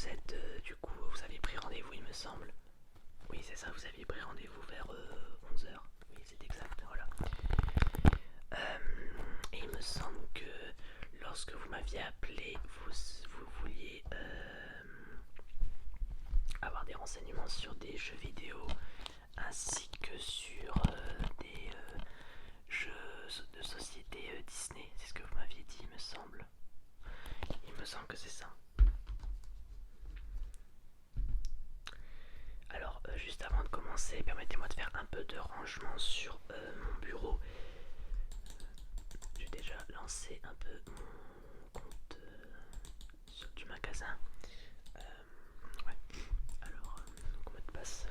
vous êtes du coup, vous avez pris rendez-vous il me semble. Oui c'est ça, vous aviez pris rendez-vous vers 11 h. Oui c'est exact, voilà. Et il me semble que lorsque vous m'aviez appelé, vous vouliez avoir des renseignements sur des jeux vidéo ainsi que sur des jeux de société Disney. C'est ce que vous m'aviez dit il me semble. Il me semble que c'est ça. Alors, juste avant de commencer, permettez-moi de faire un peu de rangement sur mon bureau. J'ai déjà lancé un peu mon compte sur du magasin. Ouais. Alors, donc mot de passe.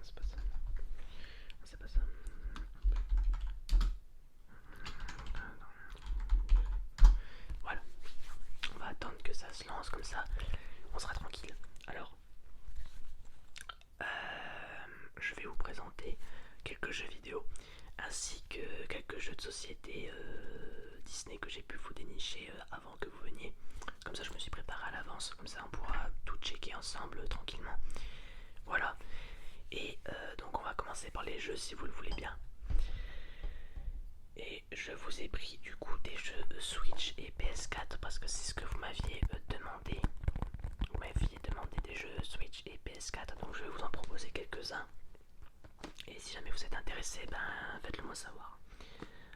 C'est pas ça. C'est pas ça. Voilà. On va attendre que ça se lance comme ça. On sera tranquille. Alors, je vais vous présenter quelques jeux vidéo ainsi que quelques jeux de société Disney que j'ai pu vous dénicher avant que vous veniez. Comme ça je me suis préparé à l'avance, comme ça on pourra tout checker ensemble tranquillement. Voilà. Et donc on va commencer par les jeux si vous le voulez bien. Et je vous ai pris du coup des jeux Switch et PS4 parce que c'est ce que vous m'aviez demandé. Vous m'aviez demandé des jeux Switch et PS4, donc je vais vous en proposer quelques-uns. Et si jamais vous êtes intéressé, ben faites-le moi savoir.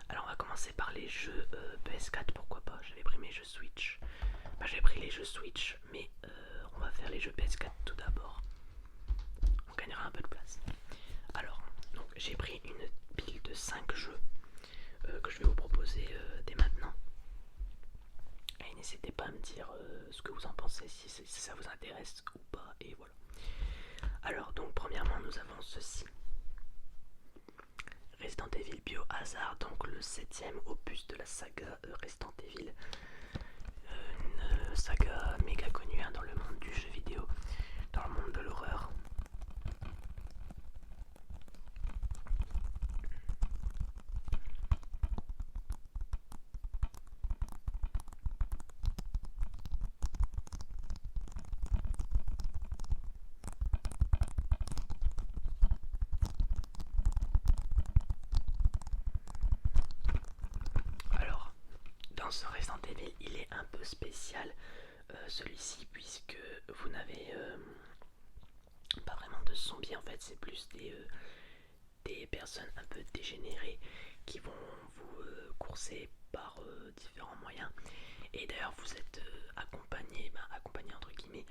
Alors on va commencer par les jeux PS4, pourquoi pas. J'avais pris mes jeux Switch. Ben, j'avais pris les jeux Switch, mais on va faire les jeux PS4 tout d'abord. On gagnera un peu de place. Alors, donc j'ai pris une pile de 5 jeux que je vais vous proposer dès maintenant. Et n'hésitez pas à me dire ce que vous en pensez, si ça vous intéresse ou pas, et voilà. Alors donc premièrement nous avons ceci. Resident Evil Biohazard, donc le 7ème opus de la saga Resident Evil. Une saga méga connue dans le monde du jeu vidéo, dans le monde de l'horreur. Alors, dans ce Resident Evil, il est un peu spécial celui-ci puisque vous n'avez pas vraiment de zombies en fait, c'est plus des personnes un peu dégénérées qui vont vous courser par différents moyens. Et d'ailleurs vous êtes accompagné entre guillemets,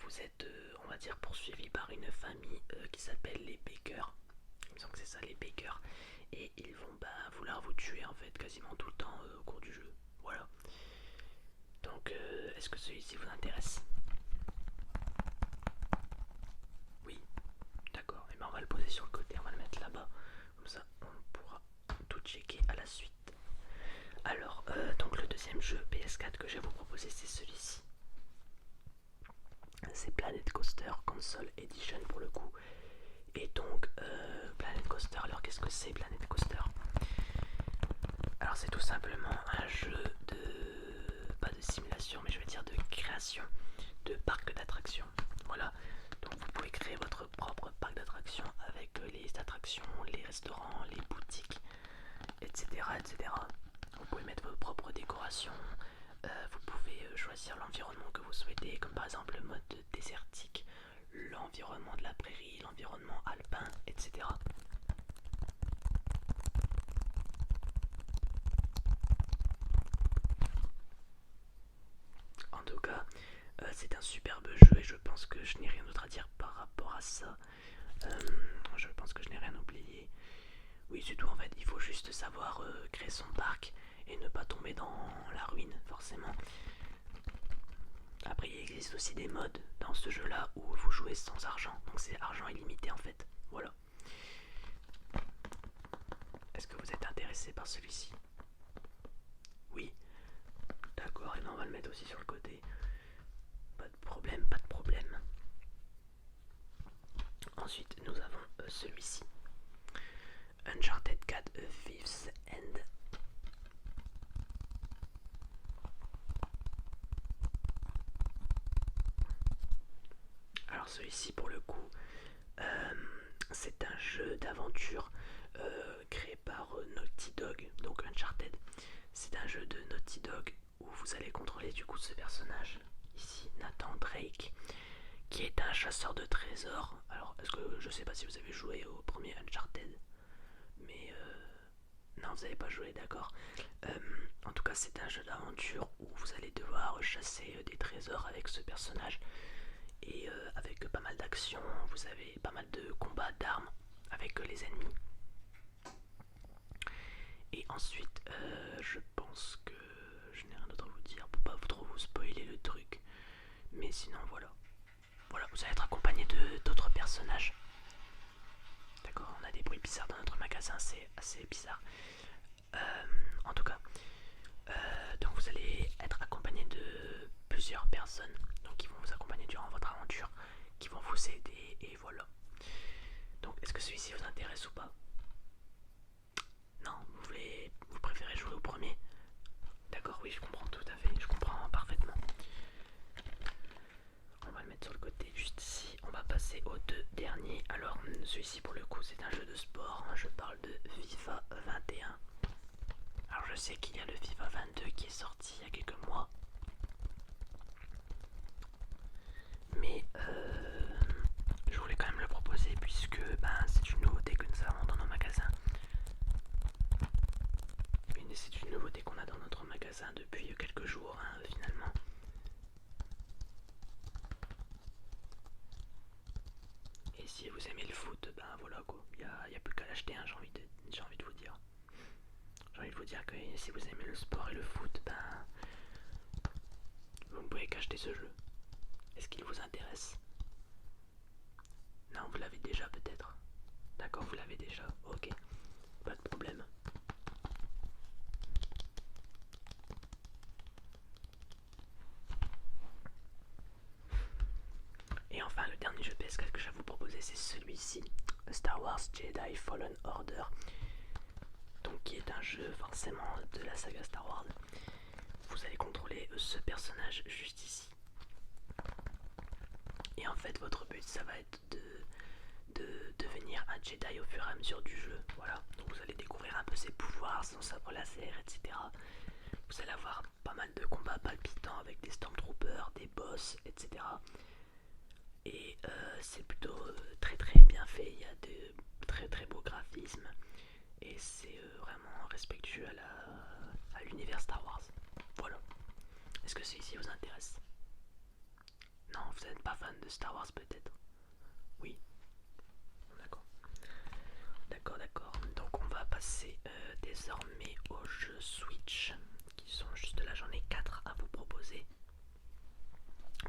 vous êtes on va dire poursuivi par une famille qui s'appelle les Baker. Il me semble que c'est ça, les Baker. Et ils vont vouloir vous tuer en fait quasiment tout le temps au cours du jeu. Voilà. Donc est-ce que celui-ci vous intéresse? Oui, d'accord. Et ben on va le poser sur le côté, on va le mettre là-bas. Comme ça on pourra tout checker à la suite. Alors donc le deuxième jeu PS4 que je vais vous proposer c'est celui-ci. C'est Planet Coaster Console Edition pour le coup. Et donc Planet Coaster, alors qu'est-ce que c'est Planet Coaster? Alors c'est tout simplement un jeu pas de simulation mais je vais dire de création de parc d'attractions. Voilà, donc vous pouvez créer votre propre parc d'attractions avec les attractions, les restaurants, les boutiques, etc. etc. Vous pouvez mettre vos propres décorations, vous pouvez choisir l'environnement que vous souhaitez, comme par exemple le mode désertique, l'environnement de la prairie, l'environnement alpin, etc. En tout cas, c'est un superbe jeu et je pense que je n'ai rien d'autre à dire par rapport à ça. Je pense que je n'ai rien oublié. Oui, c'est tout en fait. Il faut juste savoir créer son parc et ne pas tomber dans la ruine, forcément. Après, il existe aussi des modes dans ce jeu-là où vous jouez sans argent. Donc c'est argent illimité en fait. Voilà. Est-ce que vous êtes intéressé par celui-ci? Oui. D'accord, et ben on va le mettre aussi sur le côté. Pas de problème, pas de problème. Ensuite, nous avons celui-ci. Uncharted 4 Thieves End. Alors celui-ci pour le coup, c'est un jeu d'aventure créé par Naughty Dog, donc Uncharted. C'est un jeu de Naughty Dog où vous allez contrôler du coup ce personnage, ici Nathan Drake, qui est un chasseur de trésors. Alors est-ce que je sais pas si vous avez joué au premier Uncharted, mais non, vous n'avez pas joué, d'accord. En tout cas, c'est un jeu d'aventure où vous allez devoir chasser des trésors avec ce personnage et avec pas mal d'actions. Vous avez pas mal de combats d'armes avec les ennemis. Et ensuite, je pense que je n'ai rien d'autre à vous dire pour pas trop vous spoiler le truc. Mais sinon, voilà. Voilà, vous allez être accompagné de d'autres personnages. D'accord, on a des bruits bizarres dans notre magasin, c'est assez bizarre. En tout cas, donc vous allez être accompagné de plusieurs personnes donc qui vont vous accompagner durant votre aventure, qui vont vous aider et voilà. Donc est-ce que celui-ci vous intéresse ou pas? Non, vous préférez jouer au premier? D'accord, oui, je comprends tout à fait, je comprends parfaitement. On va le mettre sur le côté juste ici. On va passer aux deux derniers. Alors celui-ci pour le coup c'est un jeu de sport. Je parle de FIFA 21. Alors je sais qu'il y a le FIFA 22 qui est sorti il y a quelques mois. Mais je voulais quand même le proposer puisque c'est une nouveauté que nous avons dans nos magasins. C'est une nouveauté qu'on a dans notre magasin depuis quelques jours finalement. Et si vous aimez le foot, voilà quoi, il y a plus qu'à l'acheter, j'ai envie de vous dire. J'ai envie de vous dire que si vous aimez le sport et le foot, vous ne pouvez qu'acheter ce jeu. Est-ce qu'il vous intéresse? Non, vous l'avez déjà peut-être. D'accord, vous l'avez déjà, ok, pas de problème. Et enfin, le dernier jeu PS4 que je vais vous proposer, c'est celui-ci, Star Wars Jedi Fallen Order. Donc qui est un jeu forcément de la saga Star Wars. Vous allez contrôler ce personnage juste ici. Et en fait votre but ça va être de devenir un Jedi au fur et à mesure du jeu. Voilà, donc vous allez découvrir un peu ses pouvoirs, son sabre laser, etc. Vous allez avoir pas mal de combats palpitants avec des Stormtroopers, des boss, etc. Et c'est plutôt très très bien fait, il y a de très très beaux graphismes. Et c'est vraiment respectueux à l'univers Star Wars. Voilà. Est-ce que celui-ci vous intéresse? Non, vous n'êtes pas fan de Star Wars peut-être? Oui. D'accord. D'accord, d'accord. Donc on va passer désormais aux jeux Switch qui sont juste là. J'en ai 4 à vous proposer.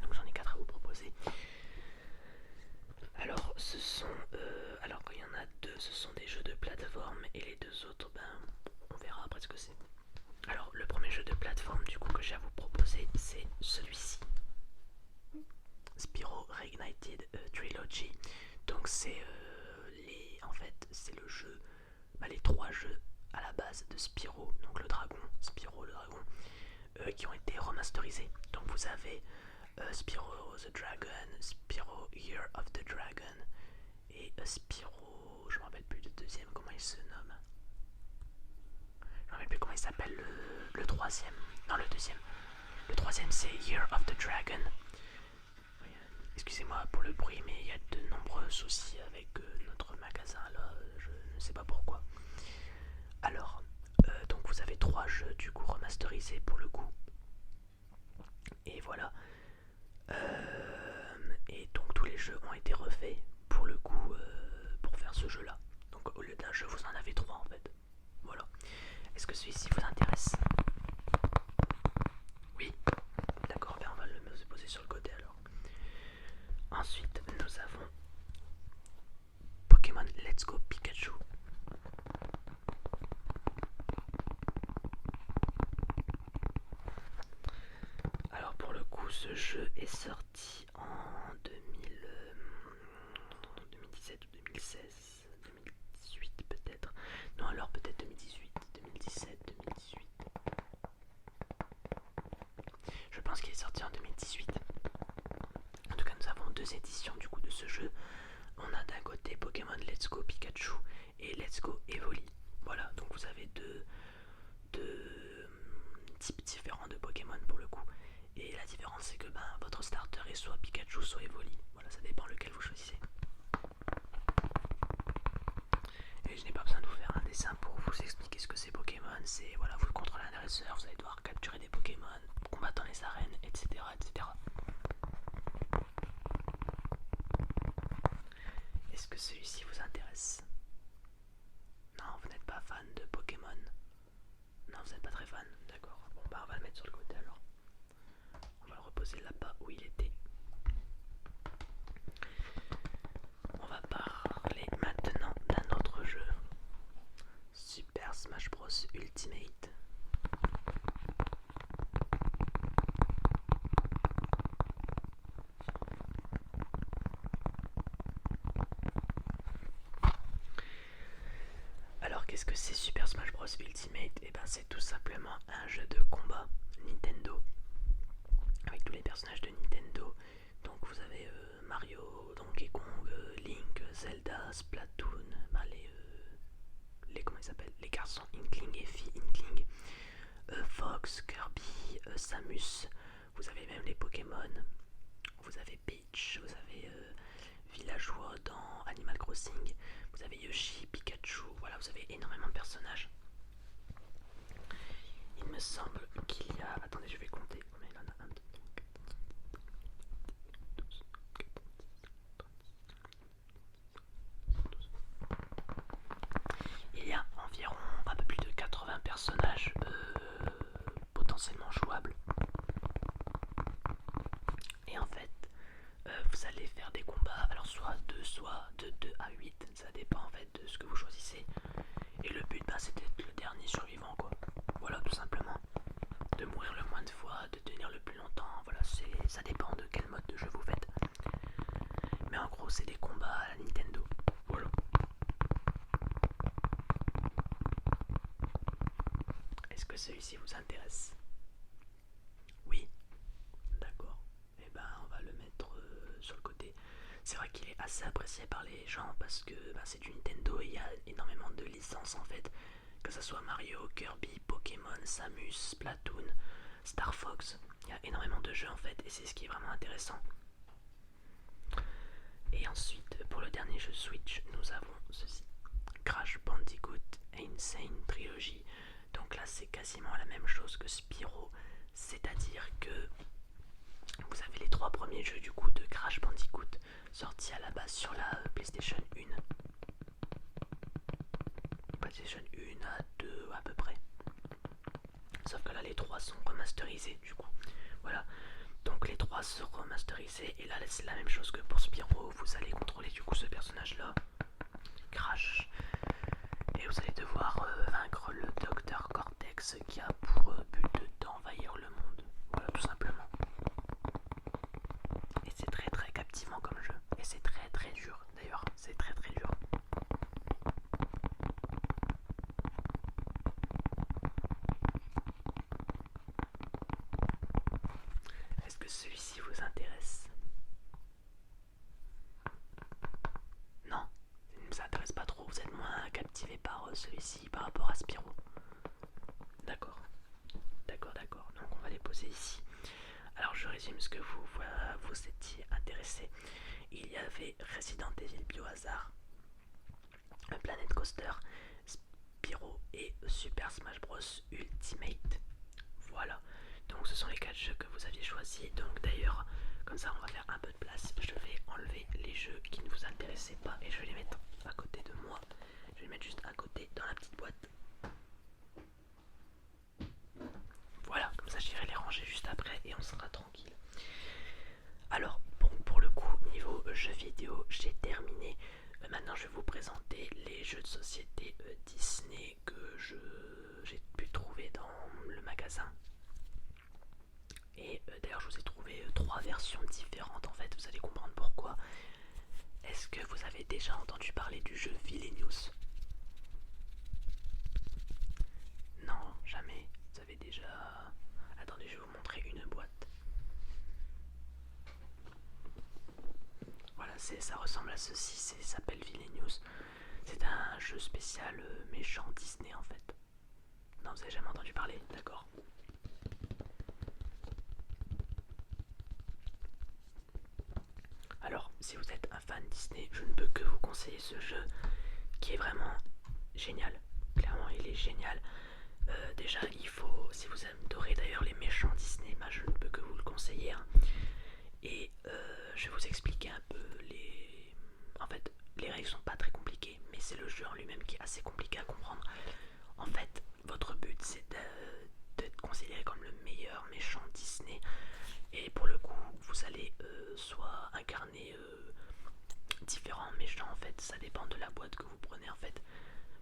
Donc j'en ai 4 à vous proposer. Alors ce sont... alors il y en a deux, ce sont des jeux de plateforme et les deux autres, on verra après ce que c'est. Alors le premier jeu de plateforme du coup que j'ai à vous proposer c'est celui-ci. Spyro Reignited Trilogy. Donc c'est en fait c'est le jeu, les trois jeux à la base de Spyro, donc le dragon, Spyro le dragon, qui ont été remasterisés. Donc vous avez Spyro the Dragon, Spyro Year of the Dragon et Spyro, je me rappelle plus du deuxième, comment il se nomme. Je me rappelle plus comment il s'appelle le troisième. Non, le deuxième. Le troisième c'est Year of the Dragon. Excusez-moi pour le bruit, mais il y a de nombreux soucis avec notre magasin là, je ne sais pas pourquoi. Alors, donc vous avez trois jeux du coup remasterisés pour le coup. Et voilà. Et donc tous les jeux ont été refaits pour le coup pour faire ce jeu là. Donc au lieu d'un jeu vous en avez trois en fait. Voilà. Est-ce que celui-ci vous intéresse? Oui. D'accord, on va le poser sur le côté alors. Ensuite nous avons Pokémon Let's Go Pikachu. Alors pour le coup ce jeu est sorti en 2017 ou 2016, 2018 peut-être. Non alors peut-être 2018, 2017, 2018. Je pense qu'il est sorti en 2018. En tout cas nous avons deux éditions du coup de ce jeu. On a d'un côté Pokémon Let's Go Pikachu et Let's Go Evoli. Voilà, donc vous avez deux types différents de Pokémon pour le coup. Et la différence c'est que votre starter est soit Pikachu soit Evoli. Voilà, ça dépend lequel vous choisissez. Et je n'ai pas besoin de vous faire un dessin pour vous expliquer ce que c'est Pokémon. C'est voilà, vous contrôlez un dresseur, vous allez devoir capturer des Pokémon, combattre dans les arènes, etc. etc. Est-ce que celui-ci vous intéresse? Non, vous n'êtes pas fan de Pokémon? Non, vous n'êtes pas très fan? D'accord. Bon on va le mettre sur le côté alors. On va le reposer là-bas où il était. On va parler maintenant d'un autre jeu. Super Smash Bros Ultimate. Alors qu'est-ce que c'est Super Smash Bros Ultimate? Et ben c'est tout simplement un jeu de combat Nintendo avec tous les personnages de Nintendo. Donc vous avez Mario, Donkey Kong, Link, Zelda, Splatoon, les comment ils s'appellent, les garçons Inkling et filles Inkling, Fox, Kirby, Samus. Vous avez même les Pokémon. Vous avez Peach, vous avez Villageois dans Animal Crossing, vous avez Yoshi, Pikachu, voilà, vous avez énormément de personnages. Il me semble qu'il y a... Attendez, je vais compter. Combien il en a? 1, 2, 3, 4, 12, 14, il y a environ un peu plus de 80 personnages potentiellement jouables. Et en fait, vous allez faire des combats, alors soit de 2 à 8, ça dépend en fait de ce que vous choisissez. Et le but c'est d'être le dernier survivant quoi. Voilà tout simplement. De mourir le moins de fois, de tenir le plus longtemps, voilà, ça dépend de quel mode de jeu vous faites. Mais en gros c'est des combats à la Nintendo. Voilà. Est-ce que celui-ci vous intéresse? Oui. D'accord. Et on va le mettre sur le côté. C'est vrai qu'il est assez apprécié par les gens parce que c'est du Nintendo et il y a énormément de licences en fait. Que ce soit Mario, Kirby, Pokémon, Samus, Splatoon, Star Fox. Il y a énormément de jeux en fait et c'est ce qui est vraiment intéressant. Et ensuite, pour le dernier jeu Switch, nous avons ceci. Crash Bandicoot Insane Trilogy. Donc là c'est quasiment la même chose que Spyro. C'est-à-dire que vous avez les 3 premiers jeux du coup de Crash Bandicoot sortis à la base sur la PlayStation 1. PlayStation 1 à 2 à peu près. Sauf que là les 3 sont remasterisés du coup. Voilà. Donc les 3 sont remasterisés et là c'est la même chose que pour Spyro. Vous allez contrôler du coup ce personnage là. Crash. Et vous allez devoir vaincre le Docteur Cortex qui a pour but d'envahir le monde. Voilà tout simplement. Et c'est très très captivant comme jeu. Et c'est très très dur d'ailleurs. C'est très très dur. Est-ce que celui-ci vous intéresse? Non, il ne vous intéresse pas trop. Vous êtes moins captivé par celui-ci par rapport à Spyro. D'accord. D'accord, d'accord. Donc on va les poser ici. Alors je résume ce que vous étiez intéressé. Il y avait Resident Evil Biohazard, Planet Coaster, Spyro et Super Smash Bros Ultimate. Voilà. Donc ce sont les 4 jeux que vous aviez choisis. Donc d'ailleurs, comme ça on va faire un peu de place. Je vais enlever les jeux qui ne vous intéressaient pas et je vais les mettre à côté de moi. Je vais les mettre juste à côté dans la petite boîte. Voilà, comme ça j'irai les ranger juste après et on sera tranquille. Alors, bon, pour le coup, niveau jeux vidéo, j'ai terminé. Maintenant, je vais vous présenter les jeux de société Disney que j'ai pu trouver dans le magasin. Et d'ailleurs, je vous ai trouvé 3 versions différentes en fait, vous allez comprendre pourquoi. Est-ce que vous avez déjà entendu parler du jeu Villainous? Non, jamais. Vous avez déjà... Attendez, je vais vous montrer une boîte. ça ressemble à ceci, ça s'appelle Villainous. C'est un jeu spécial méchant Disney en fait. Non, vous avez jamais entendu parler, d'accord. Alors, si vous êtes un fan Disney, je ne peux que vous conseiller ce jeu qui est vraiment génial. Clairement, il est génial. Déjà, il faut, si vous adorez d'ailleurs les méchants Disney, bah, je ne peux que vous le conseiller. Hein. Et je vais vous expliquer un peu les... En fait, les règles sont pas très compliquées, mais c'est le jeu en lui-même qui est assez compliqué à comprendre. En fait, votre but c'est d'être considéré comme le meilleur méchant Disney. Et pour le coup, vous allez soit incarner différents méchants en fait, ça dépend de la boîte que vous prenez en fait.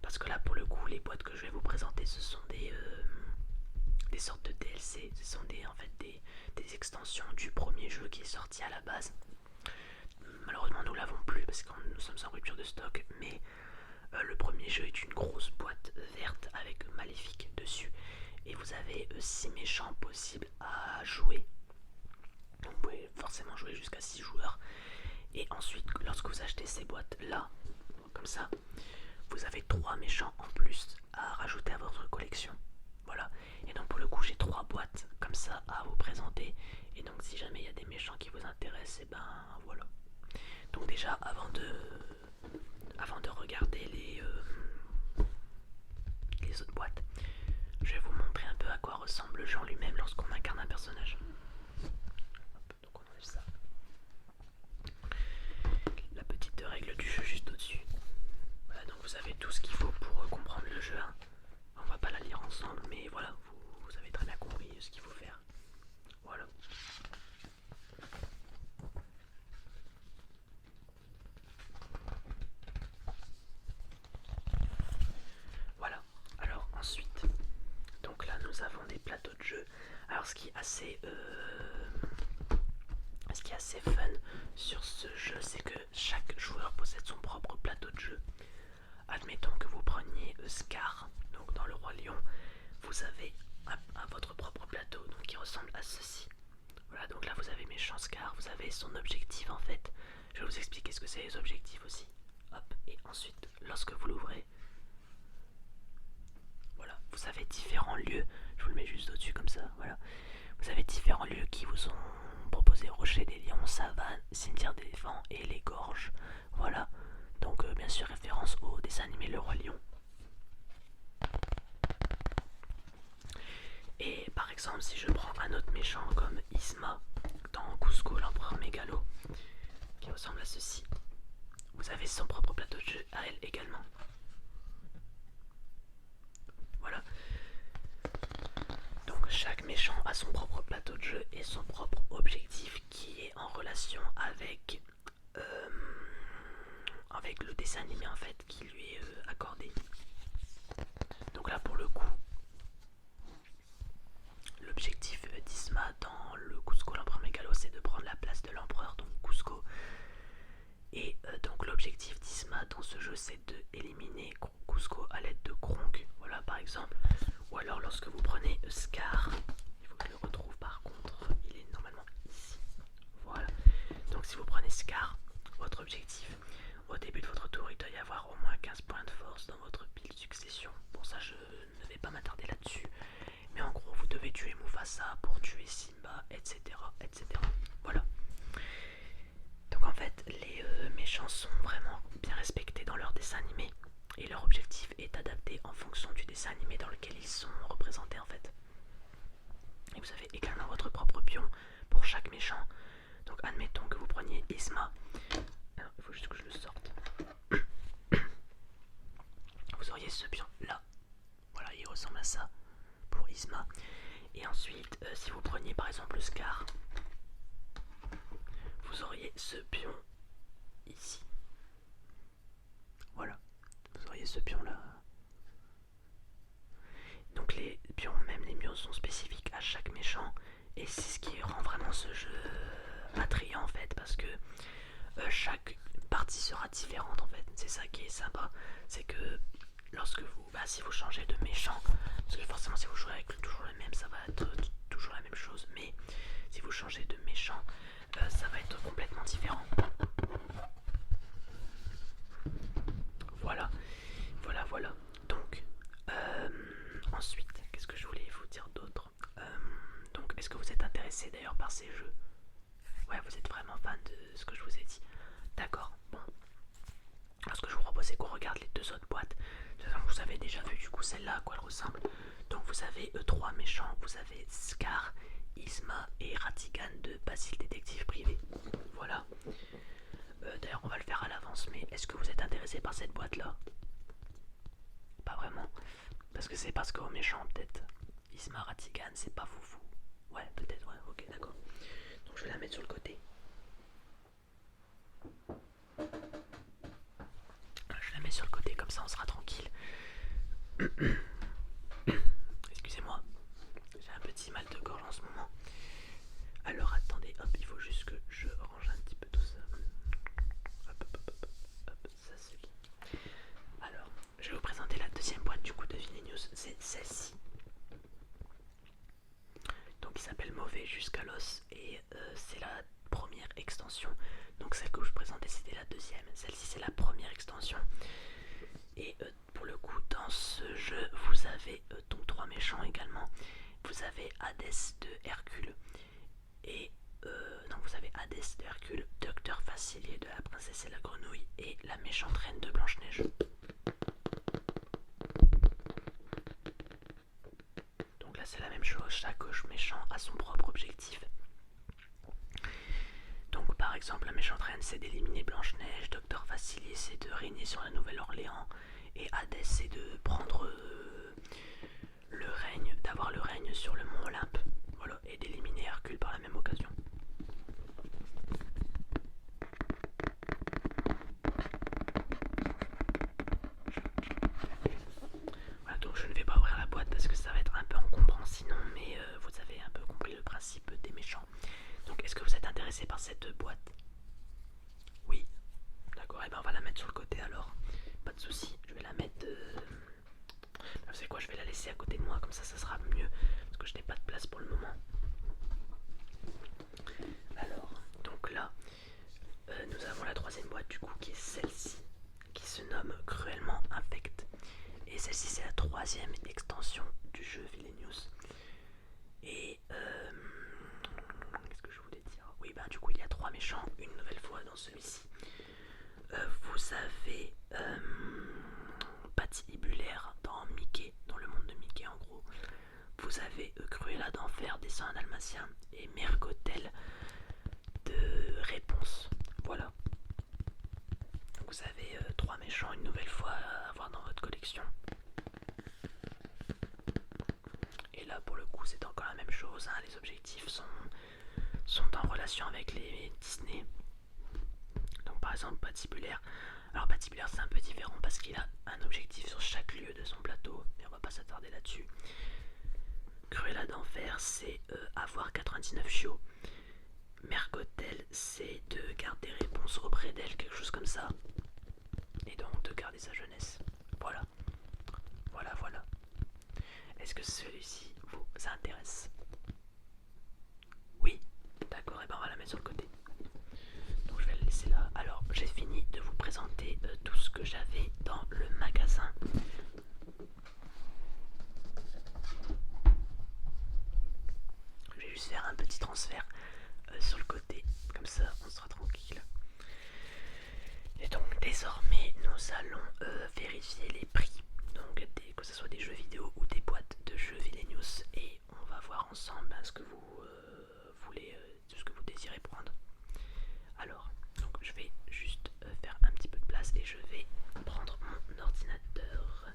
Parce que là pour le coup, les boîtes que je vais vous présenter, ce sont des sortes de DLC, ce sont en fait des extensions du premier jeu qui est sorti à la base. Malheureusement nous l'avons plus parce que nous sommes en rupture de stock, mais le premier jeu est une grosse boîte verte avec Maléfique dessus. Et vous avez 6 méchants possibles à jouer. Donc vous pouvez forcément jouer jusqu'à 6 joueurs. Et ensuite, lorsque vous achetez ces boîtes là, comme ça, vous avez 3 méchants en plus à rajouter à votre collection. Voilà. Et donc pour le coup, j'ai 3 boîtes comme ça à vous présenter. Et donc si jamais il y a des méchants qui vous intéressent, et ben voilà. Donc déjà, avant de regarder les autres boîtes, je vais vous montrer un peu à quoi ressemble le jeu en lui-même lorsqu'on incarne un personnage. Hop, donc on enlève ça. La petite règle du jeu juste au-dessus. Voilà, donc vous avez tout ce qu'il faut pour comprendre le jeu. Hein. On va pas la lire ensemble, mais voilà, vous avez très bien compris ce qu'il faut faire. Voilà. Voilà. Alors ensuite, donc là nous avons des plateaux de jeu. Alors ce qui est assez fun sur ce jeu, c'est que chaque joueur possède son propre plateau de jeu. Admettons que vous preniez Scar, donc dans le Roi Lion, vous avez votre propre plateau donc, qui ressemble à ceci. Voilà, donc là vous avez méchant Scar, vous avez son objectif en fait. Je vais vous expliquer ce que c'est les objectifs aussi. Hop, et ensuite, lorsque vous l'ouvrez, voilà, vous avez différents lieux. Je vous le mets juste au-dessus comme ça, voilà. Vous avez différents lieux qui vous ont proposé rocher des lions, savane, cimetière d'éléphants et les gorges. Voilà, donc bien sûr référence au dessin animé Le Roi Lion. Et par exemple, si je prends un autre méchant comme Isma dans Cusco, l'empereur mégalo, qui ressemble à ceci, vous avez son propre plateau de jeu à elle également. Voilà. Donc chaque méchant a son propre plateau de jeu et son propre objectif qui est en relation avec le dessin animé en fait qui lui est accordé. Donc là pour le coup, l'objectif d'Isma dans le Cusco l'empereur mégalo, c'est de prendre la place de l'empereur, donc Cusco. Et donc l'objectif d'Isma dans ce jeu, c'est de éliminer Cusco à l'aide de Kronk. Voilà par exemple. Ou alors lorsque vous prenez Scar, il faut que je le retrouve par contre, il est normalement ici. Voilà. Donc si vous prenez Scar, votre objectif, au début de votre tour, il doit y avoir au moins 15 points de force dans votre pile succession. Pour ça, je ne vais pas m'attarder là-dessus. Mais en gros, vous devez tuer Mufasa pour tuer Simba, etc. etc. Voilà. Donc en fait, les méchants sont vraiment bien respectés dans leur dessin animé. Et leur objectif est adapté en fonction du dessin animé dans lequel ils sont représentés en fait. Et vous avez également votre propre pion pour chaque méchant. Donc admettons que vous preniez Isma. Alors, il faut juste que je le sorte. Vous auriez ce pion là. Voilà, il ressemble à ça pour Isma. Et ensuite, si vous preniez par exemple le Scar, vous auriez ce pion ici. Voilà, vous auriez ce pion là. Donc les pions, même les pions sont spécifiques à chaque méchant. Et c'est ce qui rend vraiment ce jeu attrayant en fait, parce que chaque partie sera différente en fait. C'est ça qui est sympa, c'est que lorsque vous, si vous changez de méchant, parce que forcément si vous jouez avec toujours le même, ça va être toujours la même chose, mais si vous changez de méchant, ça va être complètement différent. intéressé d'ailleurs par ces jeux. Ouais, vous êtes vraiment fan de ce que je vous ai dit. D'accord, bon. Alors, ce que je vous propose, c'est qu'on regarde les deux autres boîtes. De toute façon, vous avez déjà vu du coup celle-là à quoi elle ressemble. Donc vous avez trois méchants, vous avez Scar, Isma et Ratigan de Basil Détective Privé. Voilà. D'ailleurs, on va le faire à l'avance, mais est-ce que vous êtes intéressé par cette boîte-là? Pas vraiment. Parce que c'est parce qu'au méchant, peut-être. Isma Ratigan, c'est pas foufou. Ouais, peut-être, ouais, ok, d'accord. Donc je vais la mettre sur le côté. Je la mets sur le côté, comme ça on sera tranquille. Excusez-moi, j'ai un petit mal de gorge en ce moment. Alors attendez, hop, il faut juste que je range un petit peu tout ça. Hop, hop, hop, hop, hop, ça c'est bon. Alors, je vais vous présenter la deuxième boîte du coup de Villain News, c'est celle-ci. Donc il s'appelle Mauvais jusqu'à l'os et c'est la première extension. Donc celle que je vous présentais c'était la deuxième, celle-ci c'est la première extension. Et pour le coup dans ce jeu vous avez donc trois méchants également. Vous avez Hadès de Hercule et non vous avez Hadès de Hercule, Docteur Facilier de la Princesse et la Grenouille et la méchante reine de Blanche-Neige. Donc là c'est la même chose, chaque méchant a son propre objectif. Donc par exemple la méchante reine c'est d'éliminer Blanche-Neige, Docteur Facilier c'est de régner sur la Nouvelle-Orléans et Hadès c'est de prendre le règne, d'avoir le règne sur le mont Olympe, voilà, et d'éliminer Hercule par la même occasion. Voilà, donc je ne vais pas ouvrir la boîte parce que ça va être un peu encombrant sinon, mais vous avez un peu compris le principe des méchants. Donc est-ce que vous êtes intéressé par cette boîte? Oui. D'accord, et ben on va la mettre sur le côté alors. Pas de soucis, je vais la mettre... Vous savez quoi, je vais la laisser à côté de moi, comme ça sera mieux, parce que je n'ai pas de place pour le moment. Alors, donc là, nous avons la troisième boîte du coup qui est celle-ci, qui se nomme Cruellement Infect. Et celle-ci c'est la troisième extension du jeu Villainous. Et qu'est-ce que je voulais dire? Oui, ben du coup il y a trois méchants une nouvelle fois dans celui-ci. Vous avez Patibulaire dans Mickey, dans le monde de Mickey en gros. Vous avez Cruella d'Enfer, Descend un Dalmatien et Mergotel de Réponse. Voilà. Donc vous avez trois méchants une nouvelle fois à avoir dans votre collection. Et là pour le coup c'est encore la même chose, hein. Les objectifs sont en relation avec les Disney. Donc par exemple Patibulaire. Alors Patibulaire c'est un peu différent parce qu'il a un objectif sur chaque lieu de son plateau, mais on va pas s'attarder là-dessus. Cruella d'Enfer c'est avoir 99 chiots. Mergotel c'est de garder réponse auprès d'elle, quelque chose comme ça. Et donc de garder sa jeunesse. Voilà. Voilà, voilà. Est-ce que celui-ci vous intéresse? Oui. D'accord, et ben on va la mettre sur le côté. Donc je vais le laisser là. Alors j'ai fini de vous présenter tout ce que j'avais dans le magasin. Je vais juste faire un petit transfert sur le côté, comme ça on sera tranquille. Et donc désormais nous allons vérifier les prix, donc que ce soit des jeux vidéo ou des boîtes de jeux Villainous, et on va voir ensemble ce que vous voulez, ce que vous désirez prendre. Alors, donc je vais juste faire un petit peu de place et je vais prendre mon ordinateur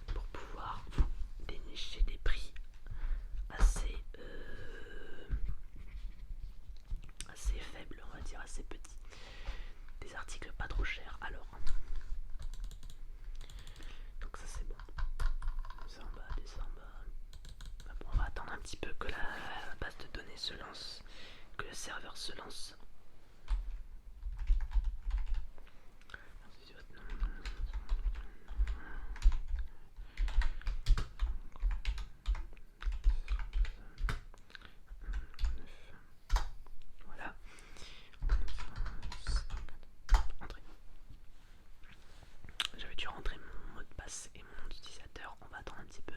pour pouvoir vous dénicher des prix assez faibles, on va dire assez petits, des articles pas trop chers. Alors, donc ça c'est bon, ça en bas, descend en bas. Bon, on va attendre un petit peu que la base de données se lance, que le serveur se lance. Voilà. Entrée. J'avais dû rentrer mon mot de passe et mon utilisateur. On va attendre un petit peu.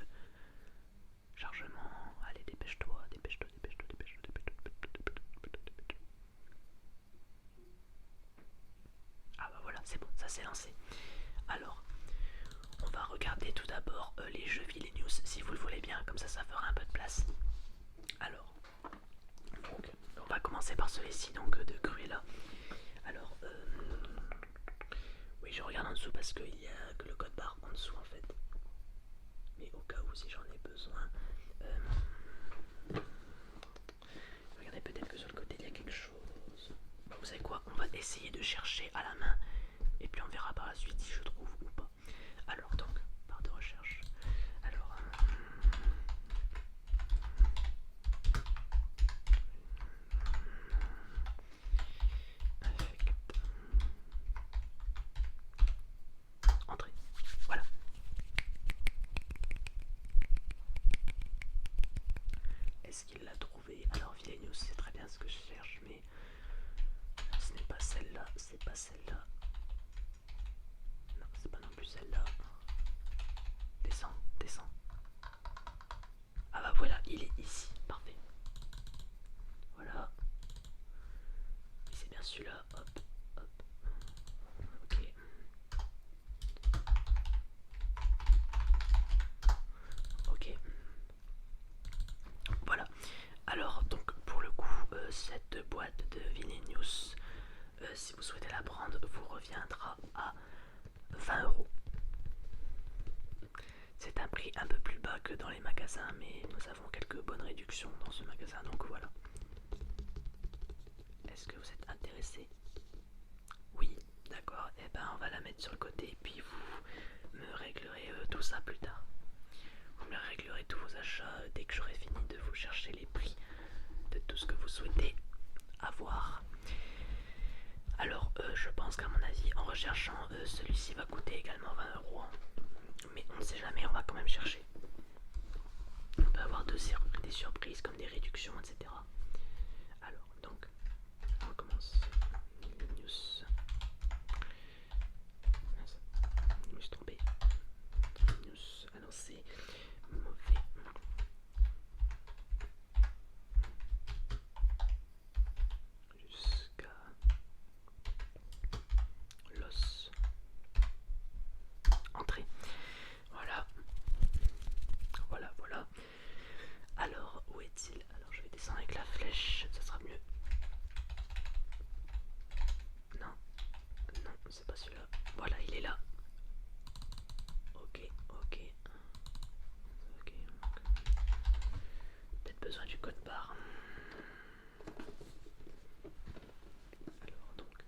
Chargement. Allez, dépêche-toi, dépêche-toi, dépêche-toi, dépêche-toi, dépêche-toi. c'est lancé. Alors, on va regarder tout d'abord les jeux Villainous si vous le voulez bien, comme ça fera un peu de place. Alors, donc, on va commencer par celui-ci donc de Cruella. Alors, oui, je regarde en dessous parce qu'il y a que le code barre en dessous en fait. Mais au cas où si j'en ai besoin, regardez peut-être que sur le côté il y a quelque chose. Bon, vous savez quoi, on va essayer de chercher à la main et puis on verra par la suite si je trouve ou pas. Alors donc, barre de recherche. Alors, affect. Entrée. Voilà. Est-ce qu'il l'a trouvé? Alors Villainous c'est très bien ce que je cherche, mais ce n'est pas celle-là, c'est pas celle-là. Non, c'est pas non plus celle-là. Descends, descends. Ah bah voilà, il est ici, parfait. Voilà. Et c'est bien celui-là, hop, hop. Ok. Ok. Voilà. Alors donc pour le coup, cette boîte de Villainous, si vous souhaitez la prendre, vous reviendra à 20 €. C'est un prix un peu plus bas que dans les magasins, mais nous avons quelques bonnes réductions dans ce magasin, donc voilà. Est-ce que vous êtes intéressé? Oui, d'accord, et ben on va la mettre sur le côté, puis vous me réglerez tout ça plus tard. Vous me réglerez tous vos achats dès que j'aurai fini de vous chercher les prix de tout ce que vous souhaitez avoir. Alors, je pense qu'à mon avis, en recherchant, celui-ci va coûter également 20 €. Mais on ne sait jamais, on va quand même chercher. On peut avoir des surprises comme des réductions, etc. Alors, donc, on commence. News. Je me suis trompé. News. Alors, c'est mauvais. Jusqu'à l'os. Entrée. Voilà. Voilà, voilà. Alors, où est-il? Alors, je vais descendre avec la flèche, ça sera mieux. Non, non, c'est pas celui-là. Voilà, il est là. Ok, ok. Ok. Peut-être besoin du code barre. Alors, donc.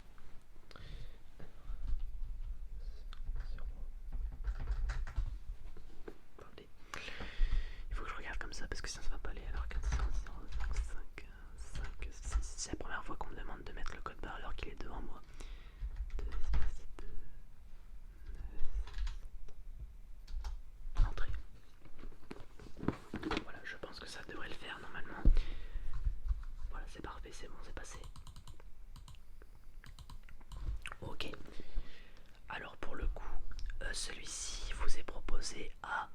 Attendez. Il faut que je regarde comme ça parce que sinon ça va pas aller. Alors 400, 5, 5, 6. C'est la première fois qu'on me demande de mettre le code barre alors qu'il est devant moi. 2, 2, 9, entrée. Voilà, je pense que ça devrait le faire normalement. Voilà, c'est parfait, c'est bon, c'est passé. Ok. Alors pour le coup, celui-ci vous est proposé à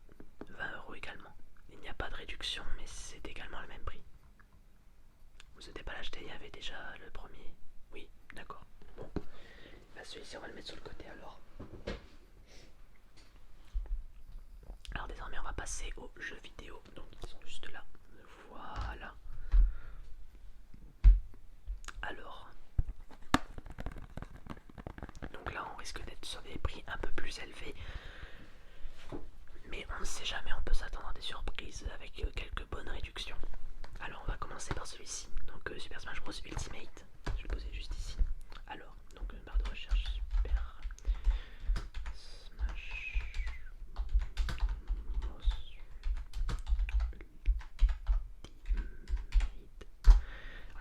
20 € également. Il n'y a pas de réduction, mais c'est également le même prix. Vous n'êtes pas l'acheter, il y avait déjà le premier. Oui, d'accord. Bon, bah celui-ci on va le mettre sur le côté alors. Alors désormais on va passer aux jeux vidéo. Donc ils sont juste là. Voilà. Alors. Donc là on risque d'être sur des prix un peu plus élevés. Mais on ne sait jamais, on peut s'attendre à des surprises avec quelques bonnes réductions. Alors on va commencer par celui-ci. Donc Super Smash Bros Ultimate. Je vais le poser juste ici. Alors, donc barre de recherche Super Smash Bros Ultimate.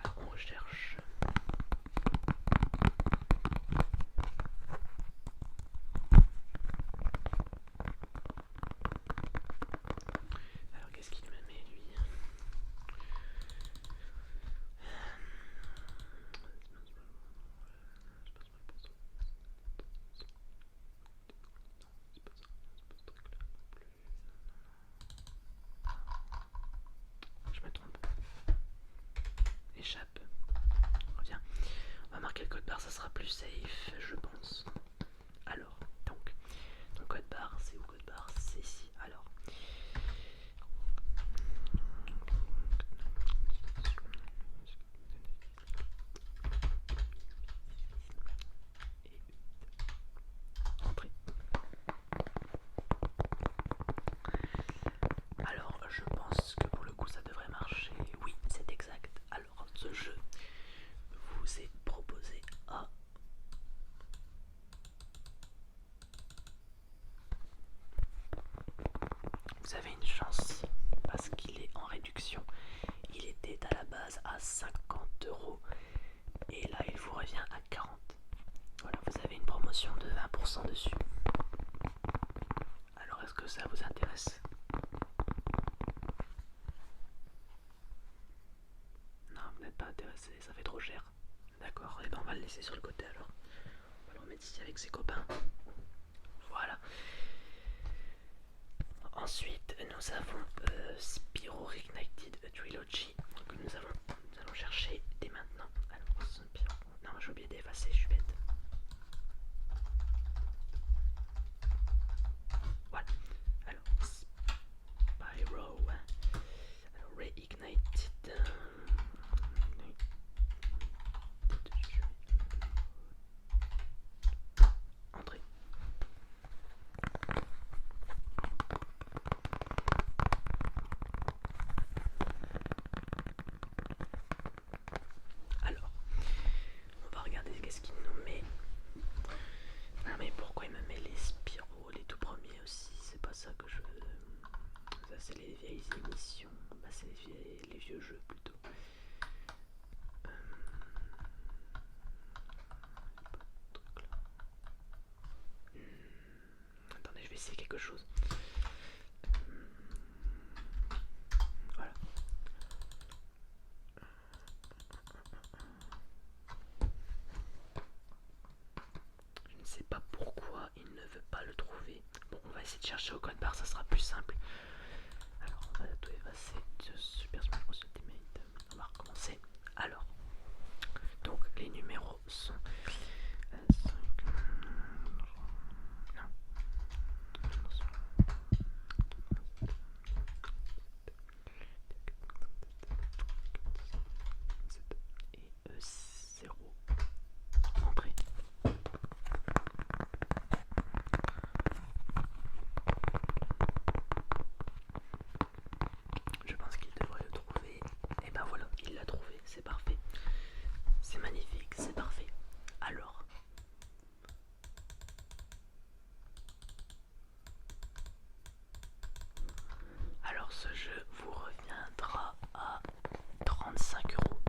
Alors, on recherche. Alors qu'est-ce qu'il me met lui? Je me trompe. Échappe. Reviens. On va marquer le code barre, ça sera plus safe, je pense. vous avez une chance parce qu'il est en réduction. Il était à la base à 50 € et là il vous revient à 40. Voilà, vous avez une promotion de 20% dessus. Alors est-ce que ça vous intéresse? Non, vous n'êtes pas intéressé, ça fait trop cher. D'accord, et ben on va le laisser sur le côté alors. On va le remettre ici avec ses copains. Voilà. Ensuite, nous avons Spyro Reignited Trilogy que nous allons chercher dès maintenant. Alors, Spyro... Non, j'ai oublié d'effacer, je suis bête. Voilà. Alors, Spyro. Alors, Reignited. Entrée. Alors, on va regarder qu'est-ce qu'il nous met. Ah mais pourquoi il me met les Spyro, les tout premiers aussi? C'est pas ça que je veux. Ça c'est les vieilles émissions. Bah c'est les vieux jeux plutôt. Attendez, je vais essayer quelque chose. Voilà. Je ne sais pas pourquoi il ne veut pas le trouver. Bon, on va essayer de chercher au code barre, ça sera plus simple. Alors, on va tout effacer de Super Smash Bros Ultimate. On va recommencer. Alors, donc les numéros sont 5. Non. Et 0. Entrée. Je pense qu'il devrait le trouver. Et ben voilà, il l'a trouvé, c'est parfait. C'est magnifique, c'est parfait. Alors ce jeu vous reviendra à 35 €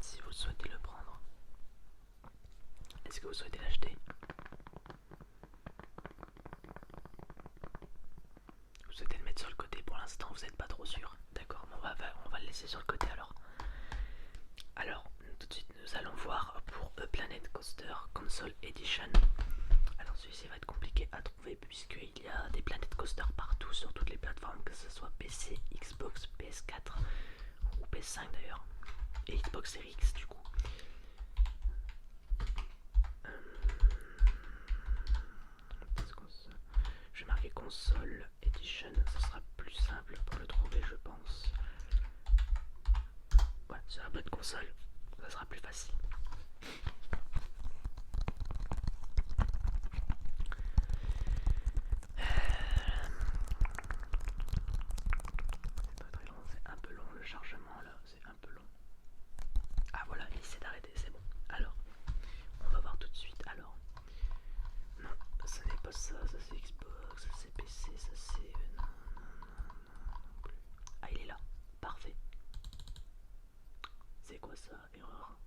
si vous souhaitez le prendre. Est-ce que vous souhaitez l'acheter? Vous souhaitez le mettre sur le côté pour l'instant, vous n'êtes pas trop sûr. D'accord, on va le laisser sur le côté alors. Alors, tout de suite nous allons voir pour Planet Coaster Console Edition. Alors celui-ci va être compliqué à trouver puisqu'il y a des Planet Coaster partout sur toutes les plateformes, que ce soit PC, Xbox, PS4 ou PS5 d'ailleurs, et Xbox Series X du coup. Je vais marquer Console Edition, ça sera plus simple pour le trouver je pense. Voilà, sur la bonne console, ça sera plus facile. C'est pas très long, c'est un peu long le chargement là, c'est un peu long. Ah voilà, il essaie d'arrêter, c'est bon. Alors, on va voir tout de suite. Alors, non, ce n'est pas ça, ça c'est Xbox, ça c'est PC, ça c'est... Non, plus. Ah, il est là, parfait. C'est quoi ça? Erreur.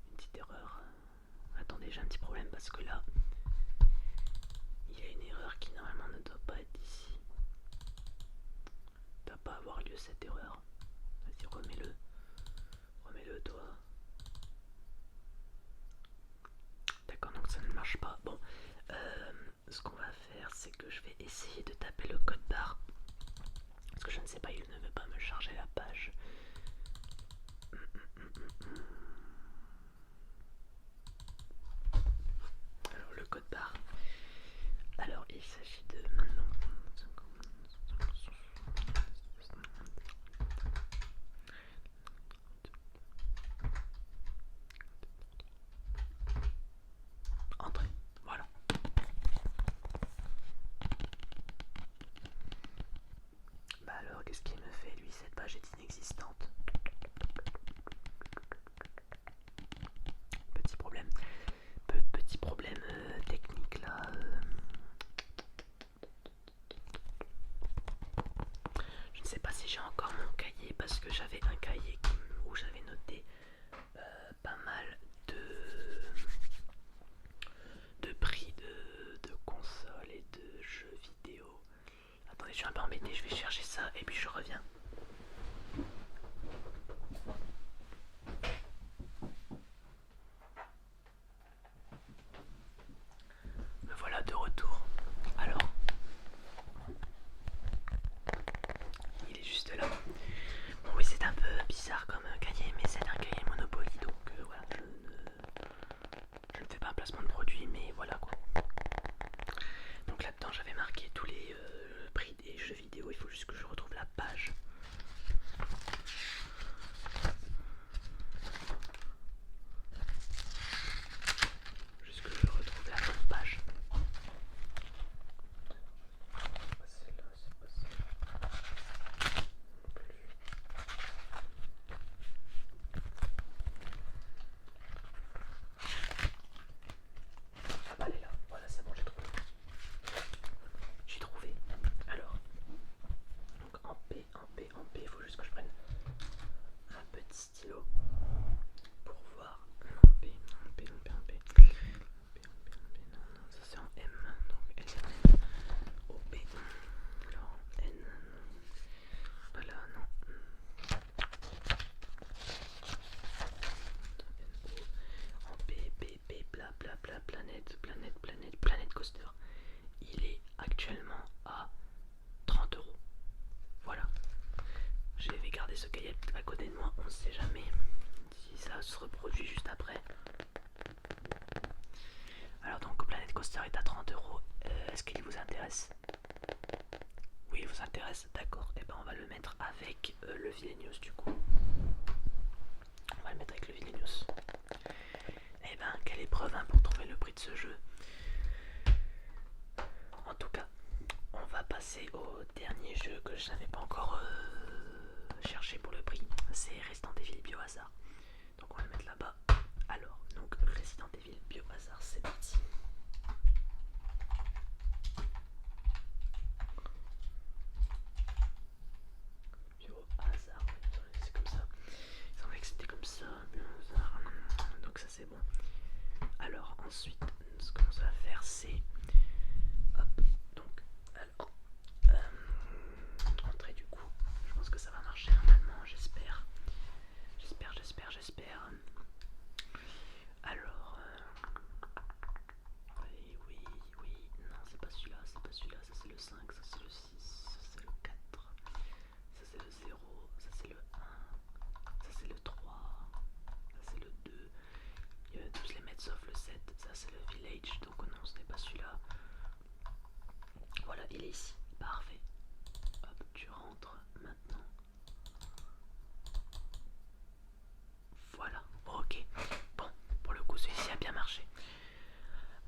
Une petite erreur. Attendez, j'ai un petit problème parce que là, il y a une erreur qui normalement ne doit pas être ici. Ne doit pas avoir lieu cette erreur. Vas-y, remets-le. Remets-le toi. D'accord, donc ça ne marche pas. Bon, ce qu'on va faire, c'est que je vais essayer de taper le code barre. Parce que je ne sais pas, il ne veut pas me charger la page. Alors le code barre. Alors il s'agit de... Entrée, voilà. Bah alors qu'est-ce qu'il me fait lui? Cette page est inexistante. Petit problème. Petit problème technique là. parce que j'avais un cahier où j'avais noté pas mal de prix de consoles et de jeux vidéo. Attendez, je suis un peu embêté, je vais chercher ça et puis je reviens. Me voilà de retour. Alors, il est juste là. Bon oui, c'est un peu bizarre comme cahier, mais c'est un cahier Monopoly, donc voilà, je ne fais pas un placement de produit, mais voilà quoi. Donc là-dedans, j'avais marqué tous les prix des jeux vidéo, il faut juste que je retrouve la page. Juste que je retrouve la bonne page. C'est là, c'est pas ça. Ah bah elle est là, voilà c'est bon, j'ai trouvé. J'ai trouvé. Alors, donc en P, il faut juste que je prenne un petit stylo pour voir. En P, non, ça c'est en M, donc S, O, P, alors N, pas là, non. En P, planète coaster. Il est actuellement à 30 euros. Voilà. Je vais garder ce cahier à côté de moi, on ne sait jamais si ça se reproduit juste après. Alors donc Planet Coaster est à 30 euros. Est-ce qu'il vous intéresse? Oui, il vous intéresse, d'accord. Et ben on va le mettre avec le Villainous du coup. On va le mettre avec le Villainous. Et ben quelle épreuve hein, pour trouver le prix de ce jeu. En tout cas, on va passer au dernier jeu que je n'avais pas encore cherché pour le prix. C'est Resident Evil Biohazard. Donc on va le mettre là-bas. Alors, donc Resident Evil Biohazard, c'est parti. Biohazard, c'est comme ça. Il semblait que c'était comme ça. Biohazard. Donc ça c'est bon. Alors ensuite, ce qu'on va faire c'est... Hop, donc, alors... entrée du coup. Je pense que ça va marcher normalement, j'espère. J'espère. Alors... oui, non c'est pas celui-là, ça c'est le 5, ça c'est le 6, ça c'est le 4, ça c'est le 0, ça c'est le 1, ça c'est le 3, ça c'est le 2, il va tous les mettre sauf le 7, ça c'est le village, donc non ce n'est pas celui-là. Voilà, il est ici, parfait. Hop, tu rentres maintenant. Voilà, ok. Bon, pour le coup celui-ci a bien marché.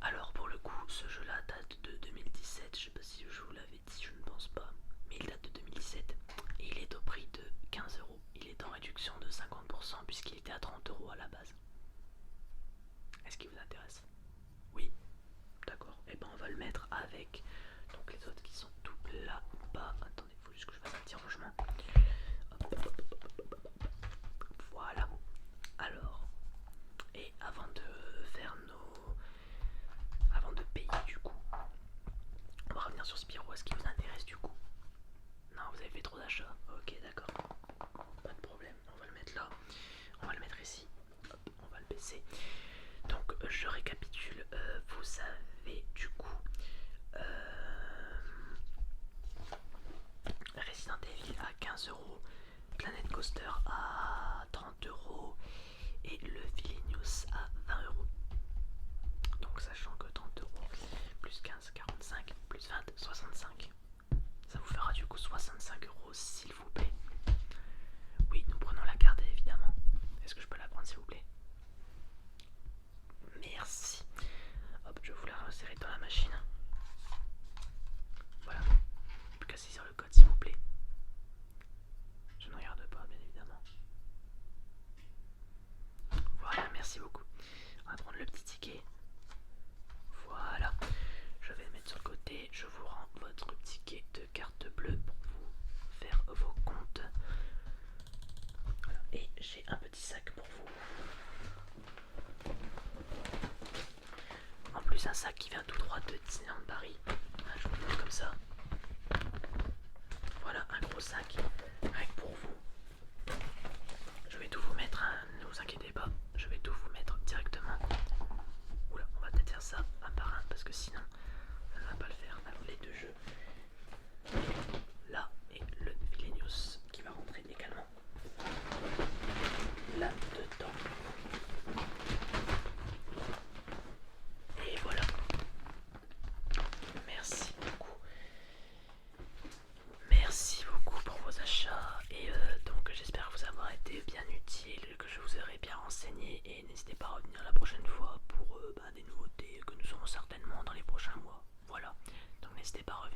Alors pour le coup, ce jeu-là date de 2017, je sais pas si je vous l'avais dit, je ne pense pas, mais il date de 2017 et il est au prix de 15 euros. Il est en réduction de 50% puisqu'il était à 30 euros à la base. Est-ce qu'il vous intéresse? Oui, d'accord. Et ben on va le mettre avec donc les autres qui sont tout là-bas. Attendez, il faut juste que je fasse un petit rangement. Voilà. Alors, et avant de faire avant de payer du coup, on va revenir sur Spyro. Est-ce qu'il vous intéresse du coup? Non, vous avez fait trop d'achats. Ok, d'accord. Pas de problème. On va le mettre là. On va le mettre ici. Hop, on va le baisser. Donc, je récapitule. Vous avez du coup Resident Evil à 15 euros, Planet Coaster à 30 euros et le Villainous à 20 euros. Donc sachant que 30 euros plus 15, 45, plus 20, 65. Ça vous fera du coup 65 euros s'il vous plaît. Oui, nous prenons la carte évidemment. Est-ce que je peux la prendre s'il vous plaît? Merci. Hop, je vais vous la resserrer dans la machine. Voilà. Plus qu'à saisir le code s'il vous plaît. Je ne regarde pas bien évidemment. Voilà, merci beaucoup. On va prendre le petit ticket. Voilà. Je vais le mettre sur le côté. Je vous rends votre ticket de carte bleue pour vous faire vos comptes. petit sac pour vous. En plus un sac qui vient tout droit de Disneyland Paris. Je vous le montre comme ça. Voilà un gros sac rien que pour vous. Je vais tout vous mettre, hein, ne vous inquiétez pas, je vais tout vous mettre directement. Oula, on va peut-être faire ça un par un parce que sinon ça ne va pas le faire. Alors les deux jeux, là et le Villainous qui va rentrer également là dedans. Et voilà. Merci beaucoup. Merci beaucoup pour vos achats et donc j'espère vous avoir été bien utile, que je vous aurai bien renseigné et n'hésitez pas à revenir la prochaine fois pour des nouveautés que nous aurons certainement dans les prochains mois. Voilà, donc n'hésitez pas à revenir.